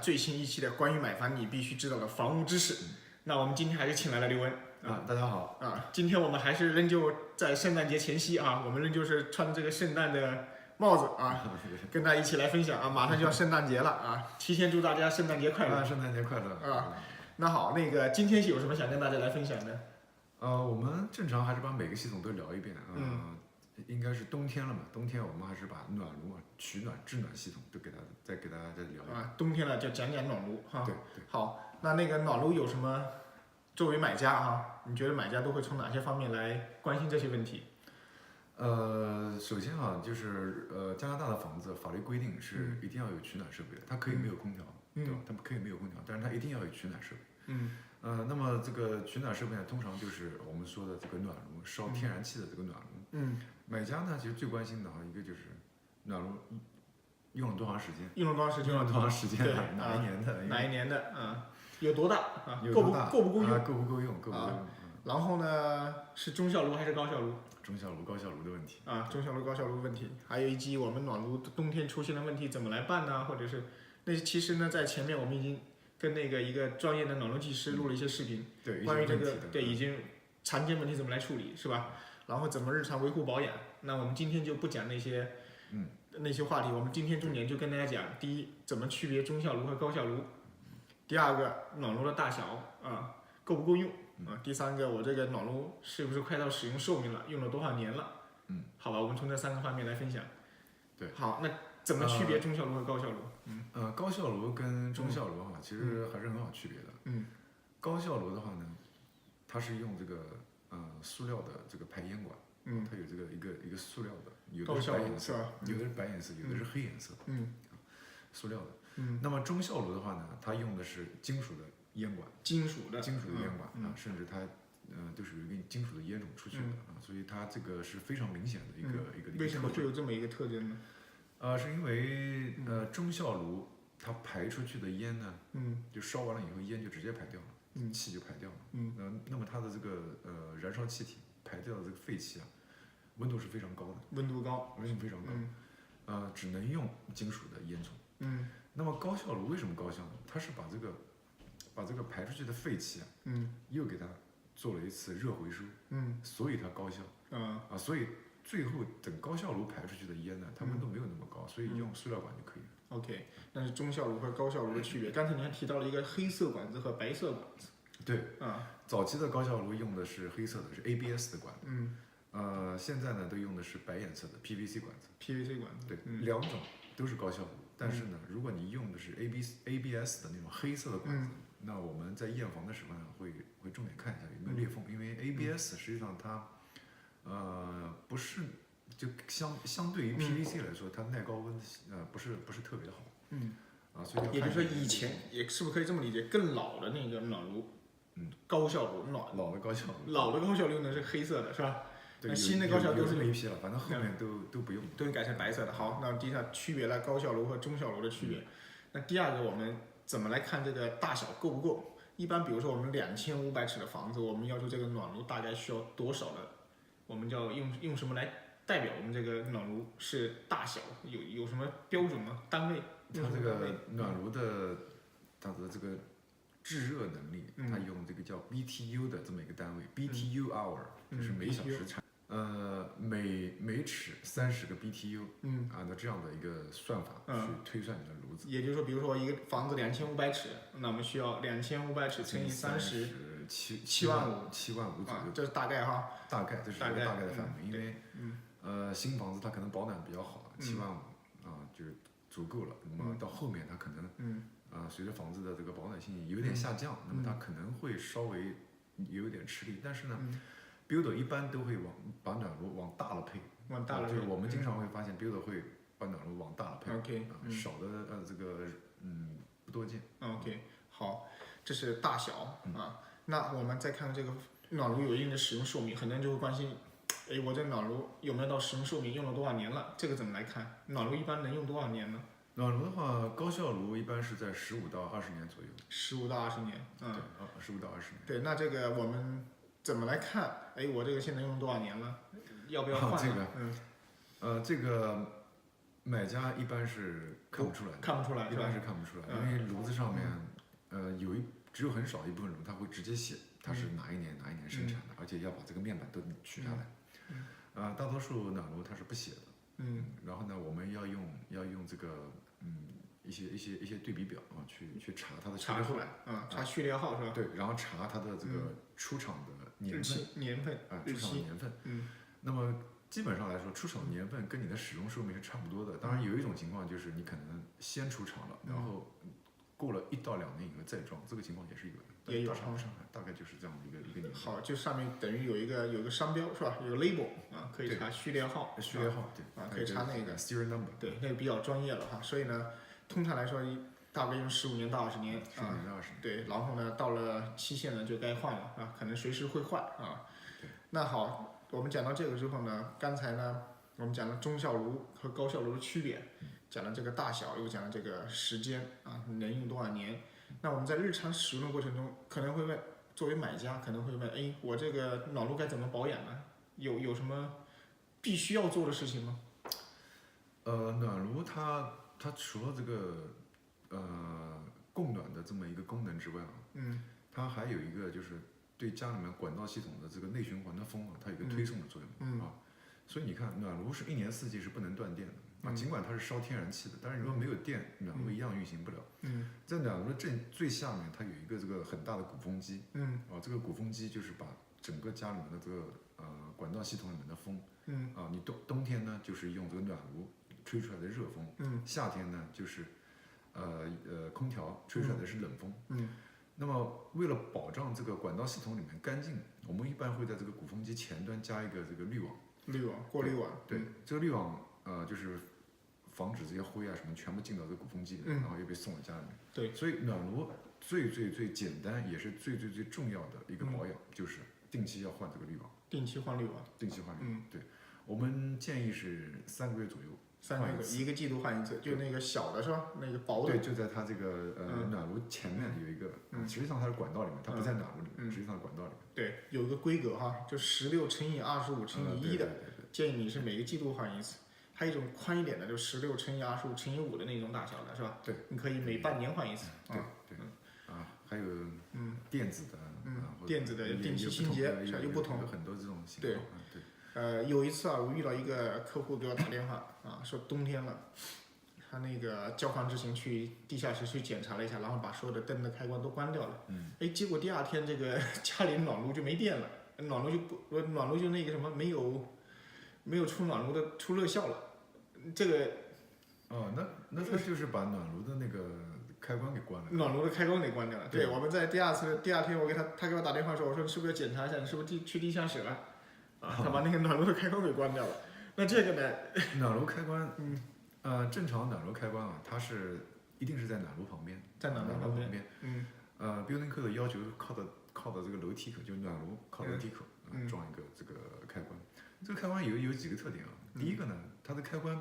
最新一期的关于买房你必须知道的房屋知识。那我们今天还是请来了刘恩大家好今天我们还是仍旧在圣诞节前夕我们仍旧是穿着这个圣诞的帽子跟大家一起来分享马上就要圣诞节了提前祝大家圣诞节快乐圣诞节快乐那好，那个今天有什么想跟大家来分享的？我们正常还是把每个系统都聊一遍应该是冬天了嘛，冬天我们还是把暖炉取暖、制暖系统都再给大家再聊一遍冬天了就讲讲暖炉对。好，那个暖炉有什么？作为买家你觉得买家都会从哪些方面来关心这些问题？首先就是加拿大的房子法律规定是一定要有取暖设备的，它可以没有空调，对吧？它可以没有空调，但是它一定要有取暖设备。那么这个取暖设备呢，通常就是我们说的这个暖炉，烧天然气的这个暖炉。买家呢，其实最关心的一个就是暖炉用了多长时间？用了多长时间？对，哪一年的？有多大够不够用？够不够用？然后呢，是中效炉还是高效炉？中效炉、高效炉的问题中效炉、高效炉的问题，还有以及我们暖炉冬天出现的问题怎么来办呢？或者是那其实呢，在前面我们已经跟一个专业的暖炉技师录了一些视频，关于这个已经常见问题怎么来处理，是吧？然后怎么日常维护保养。那我们今天就不讲那些话题，我们今天重点就跟大家讲：第一，怎么区别中效炉和高效炉；第二个，暖炉的大小够不够用。第三个，我这个暖炉是不是快到使用寿命了？用了多少年了？好吧，我们从这3个方面来分享。对，好，那怎么区别中效炉和高效炉？高效炉跟中效炉其实还是很好区别的。高效炉的话呢，它是用这个塑料的这个排烟管，它有这个一个塑料的，有的是白颜色，有的是白颜色，有的是黑颜色，塑料的。那么中效炉的话呢，它用的是金属的烟管，金属的烟管甚至它都是有一个金属的烟囱出去的所以它这个是非常明显的一个为什么会有这么一个特征呢？是因为中效炉它排出去的烟呢，就烧完了以后烟就直接排掉了，气就排掉了。那么它的这个燃烧气体排掉的这个废气温度是非常高的，温度非常高，只能用金属的烟囱。那么高效炉为什么高效呢？它是把这个排出去的废气又给它做了一次热回收，所以它高效。所以最后等高效炉排出去的烟呢，它温度没有那么高，所以用塑料管就可以了。OK， 那是中效炉和高效炉的区别。刚才你还提到了一个黑色管子和白色管子。对，早期的高效炉用的是黑色的，是 ABS 的管子。现在呢都用的是白颜色的 PVC 管子。PVC 管子。对，两种都是高效炉，但是呢，如果你用的是 ABS 的那种黑色的管子，那我们在验房的时候呢，会重点看一下有没有裂缝，因为 ABS 实际上它不是就相对于 PVC 来说，它耐高温不是特别的好。所以也就是说以前也是不是可以这么理解，更老的那个暖炉，高效炉老的高效炉用的是黑色的，是吧？对，新的高效都是这么一批了，反正后面都不用，都改成白色的。好，那第一下区别了高效炉和中效炉的区别。那第二个，我们怎么来看这个大小够不够？一般比如说我们2500尺的房子，我们要求这个暖炉大概需要多少的？我们叫用什么来代表我们这个暖炉是大小？有什么标准吗？单位？它这个暖炉的它的这个制热能力，它用这个叫 BTU 的这么一个单位，BTU hour 就是每小时产。每尺30个 BTU，按照这样的一个算法去推算你的炉子。也就是说，比如说一个房子2500尺，那我们需要2500尺乘以30， 75000 左右。这是大概大概这是一个大概的范围，因为新房子它可能保暖比较好，75000就是足够了。那么到后面它可能随着房子的这个保暖性有点下降，那么它可能会稍微有点吃力，但是呢。builder 一般都会把暖炉往大了配，就是我们经常会发现 builder 会把暖炉往大了配，少的这个不多见。OK， 好，这是大小那我们再看这个暖炉有一定的使用寿命，很多人就会关心，我这暖炉有没有到使用寿命，用了多少年了？这个怎么来看？暖炉一般能用多少年呢？暖炉的话，高效炉一般是在15到20年左右。15到20年，对，15到20年。对，那这个我们怎么来看？我这个现在用了多少年了？要不要换？这个买家一般是看不出来的，看不出来，一般是看不出来，因为炉子上面，只有很少一部分炉，它会直接写它是哪一年生产的，而且要把这个面板都取下来。大多数暖炉它是不写的。然后呢，我们要用这个一些对比表啊，去查它的序列查出来，查序列号是吧？对，然后查它的这个出厂的年份，出厂的年份。那么基本上来说，出厂的年份跟你的使用寿命是差不多的。当然有一种情况就是你可能先出厂了，然后过了1到2年以后再装，这个情况也是有的。也有，大概就是这样的一个年份。好，就上面等于有一个商标是吧？有个 label 可以查序列号。序列号对。可以查那个 serial number。对，那个比较专业了哈。所以呢，通常来说大概用15年到20年。15年到20年。对，然后呢，到了期限呢就该换了可能随时会换对。那好，我们讲到这个之后呢，刚才呢我们讲了中效炉和高效炉的区别，讲了这个大小，又讲了这个时间能用多少年。那我们在日常使用的过程中，可能会问，作为买家可能会问，哎，我这个暖炉该怎么保养呢？有什么必须要做的事情吗？暖炉它除了这个供暖的这么一个功能之外它还有一个就是对家里面管道系统的这个内循环的风它有一个推送的作用所以你看，暖炉是1年4季是不能断电的。尽管它是烧天然气的，但是如果没有电，暖炉一样运行不了。在暖炉的最下面，它有一个这个很大的鼓风机。这个鼓风机就是把整个家里面的这个管道系统里面的风，你冬天呢就是用这个暖炉吹出来的热风，夏天呢就是空调吹出来的是冷风。那么为了保障这个管道系统里面干净，我们一般会在这个鼓风机前端加一个这个滤网。过滤网。对，这个滤网就是防止这些灰什么全部进到这个鼓风机里面，然后又被送到家里面。对，所以暖炉最简单也是最重要的一个保养，就是定期要换这个滤网。定期换滤网。对，我们建议是3个月左右。3个月，1个季度换一次，就那个小的是吧？那个薄的。对，就在它这个暖炉前面有一个，实际上它是管道里面，它不在暖炉里面，实际上是管道里面。对，有一个规格就16乘以25乘以1的，建议你是每个季度换一次。还有一种宽一点的，就16乘以25乘以5的那种大小的是吧？对，你可以每半年换一次。对。还有电子的，电子的定期清洁又不同，有很多这种情况。对，有一次我遇到一个客户给我打电话说冬天了，他那个交房之前去地下室去检查了一下，然后把所有的灯的开关都关掉了。结果第2天这个家里暖炉就没电了，暖炉就那个什么没有出暖炉的出热效了，这个。那他就是把暖炉的那个开关给关了。暖炉的开关给关掉了。对，我们在第2天他给我打电话说，我说你是不是要检查一下，你是不是去地下室了？他把那个暖炉的开关给关掉了。那这个呢？暖炉开关，正常暖炉开关它一定是在暖炉旁边。在暖炉旁边。Building Code 的要求靠的这个楼梯口，就暖炉靠楼梯口装一个这个开关。这个开关有几个特点第一个呢，它的开关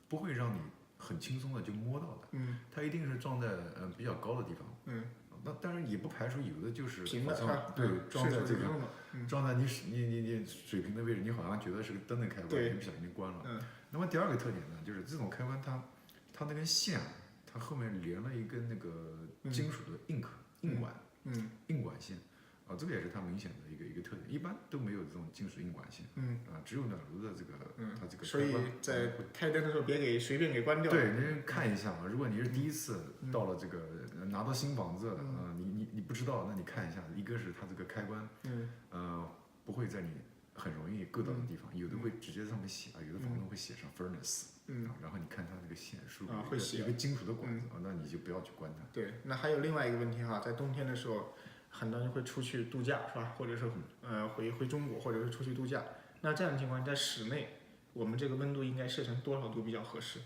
不会让你很轻松的就摸到的。它一定是装在比较高的地方。那当然也不排除有的就是好像对装在这个装在你水平的位置，你好像觉得是个灯的开关，你不小心关了。那么第2个特点呢，就是这种开关它那根线它后面连了一根那个金属的硬管线这个也是它明显的一个特点，一般都没有这种金属硬管线。只有暖炉的这个它这个开关。所以在开灯的时候别随便给关掉。对，您看一下如果你是第一次到了这个拿到新房子你不知道，那你看一下，一个是它这个开关不会在你很容易够到的地方，有的会直接在上面写有的房东会写上 furnace。然后你看它那个线是一个金属的管子那你就不要去关它。对，那还有另外一个问题在冬天的时候，很多人会出去度假是吧？或者是回中国，或者是出去度假。那这样的情况在室内，我们这个温度应该设成多少度比较合适？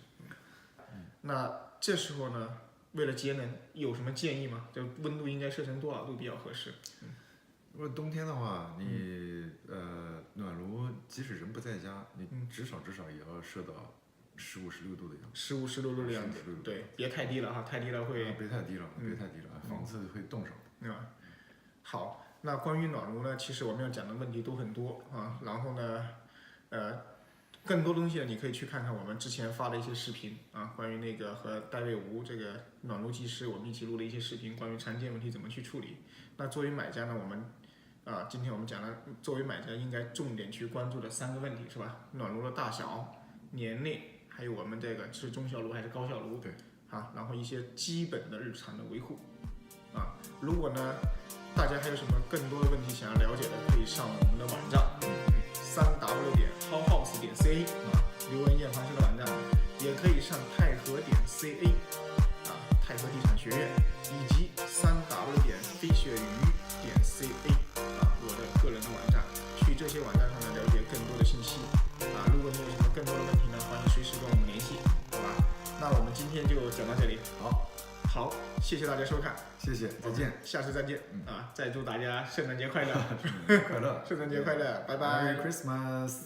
那这时候呢，为了节能，有什么建议吗？就温度应该设成多少度比较合适？如果冬天的话，你暖炉即使人不在家，你至少也要设到15、16度的样子。15、16度的样子。对，别太低了太低了会。别太低了，房子会冻上。好，那关于暖炉呢，其实我们要讲的问题都很多然后呢，更多东西呢，你可以去看看我们之前发的一些视频啊，关于那个和戴卫吴这个暖炉技师我们一起录的一些视频，关于常见问题怎么去处理。那作为买家呢，我们今天我们讲了，作为买家应该重点去关注的3个问题是吧？暖炉的大小、年龄，还有我们这个是中效炉还是高效炉？对。然后一些基本的日常的维护。如果呢，大家还有什么更多的问题想要了解的，可以上我们的网站3w.howhouse.ca 刘文艳房式的网站，也可以上太和.ca 太和地产学院，以及3w.飞雪鱼.ca 我的个人的网站，去这些网站上呢了解更多的信息。如果你有什么更多的问题呢，欢迎随时跟我们联系，好吧？那我们今天就讲到这里。好，谢谢大家收看，谢谢，再见，下次再见。再祝大家圣诞节快乐，快乐，圣诞节快乐，拜拜 ，Merry Christmas。